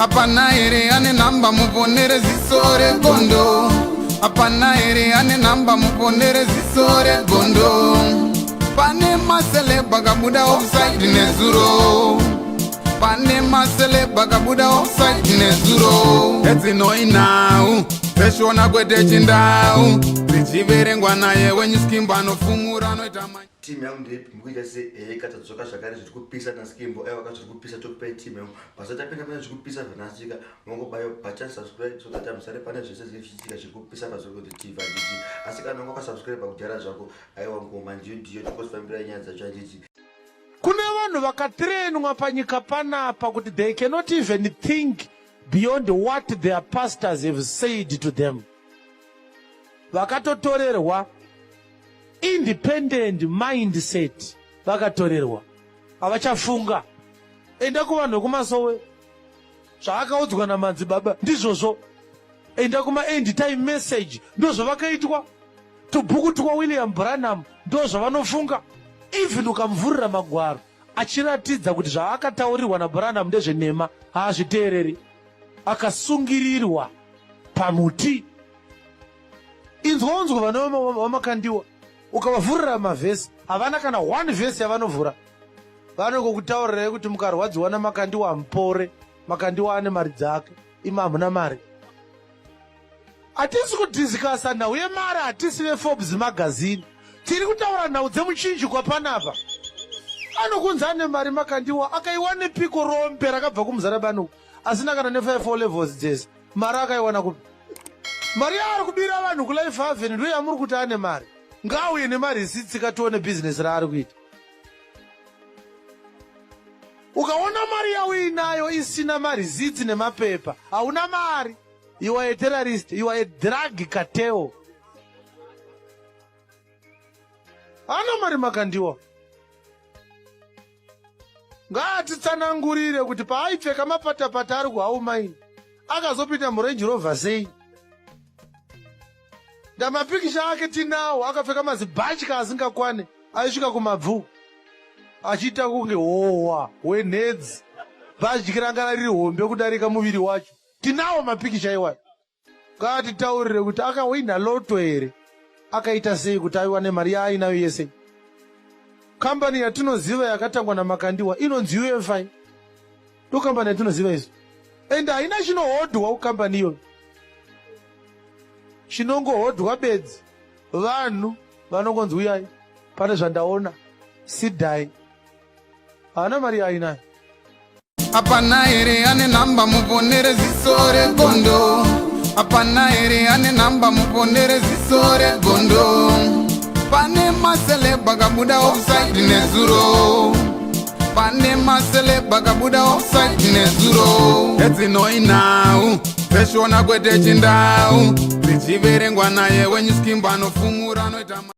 Apana ere ane namba muponere zisore gondo. Apana ere ane namba muponere zisore gondo. Pane masele bagabuda offside nezuro. Pane masele bagabuda offside nezuro. Eti noi now. Peshona kwete chindau. Zichiverengwa naye wenye skimba no fumura no itama. Team yangu ndipo mkuja se katadzoka zvakare zvikupisa na skimbo vakazvikupisa tokupai team yangu pasatapinda pane zvikupisa zvanasika nongobayo button subscribe so that musare pane zvese zvichiitika zvikupisa pazvekuti TV anditi asi kana wakasubscribe pakujara zvako aiwa ngoma ndiyo tikosifambira nyaya dzacho anditi kune vanhu vakatrainwa panyika panapa kuti they cannot even think beyond what their pastors have said to them. Vakatotorerwa independent mindset, vakatorerwa avachafunga enda kuvanhu kumasowe zvaakaudzwa namadzibaba ndizvozvo, enda kuma end time message ndozvavakaitwa, tubhuku twa William Branham ndozvavanofunga. Even ukamvurira magwaro achiratidza kuti zvaakataurirwa naBranham ndezvenhema haazviteereri, akasungirirwa pamuti. Inzwa vanhu vaMakandiwa ukavavhurira mavhesi havana kana one vhesi yavanovhura, vanongokutaurirai kuti mukarwadziwa naMakandiwa mupore, Makandiwa ane mari dzake, imi hamuna mari. Hatisi kudhisikasa nhau yemari, hatisi veForbes magazine, tiri kutaura nhau dzemuchinjikwa panapa. Anokunza ane mari Makandiwa, akaiwana piko Rombe rakabva kumuzarabanuku asina kana ne5 levels dzese, mari akaiwana kupi? Mari ari kubira vanhu kuLife Haven ndiyo yamuri kuti ane mari. Ngauye nemari isitsika tione business raari kuita. Ukaona mari yawo inayo isina mari zitsi nemapepa, hauna mari. You are a terrorist, you are a drug cartel. Hana mari Makandiwa. Ngaatitsanangurire kuti paaipfeka mapatapata ari kuHauma ini akazopinda muRange Rover sei. Ndamapikisha ake tinawo akapfeka mazibhachika asingakwane aisvika kumabvu achiita kunge howa wenhedzi, bhachiki ranga riri hombe kudarika muviri wacho. Tinawo mapikisha iwayo. Ngaatitaurire kuti akawina loto here, akaita sei kuti aiwane mari yaainayo yese. Kambani yatinoziva yakatangwa naMakandiwa inonzi UFI, ndo kambani yatinoziva isu, ende haina chinohodhwa kukambani iyo, chinongohodhwa bedzi. Vanhu vanongonzi uyai pane zvandaona sidhai, haana mari yainayo. Apana ere ane namba muponere zisore gondo. Apana ere ane namba muponere zisore gondo. Pane masele bagabuda offside nezuro. Pane masele bagabuda offside nezuro. Eti noi now. Peshona kwete chindau. Zichiverengwa naye wenye skimba no fumura no itama.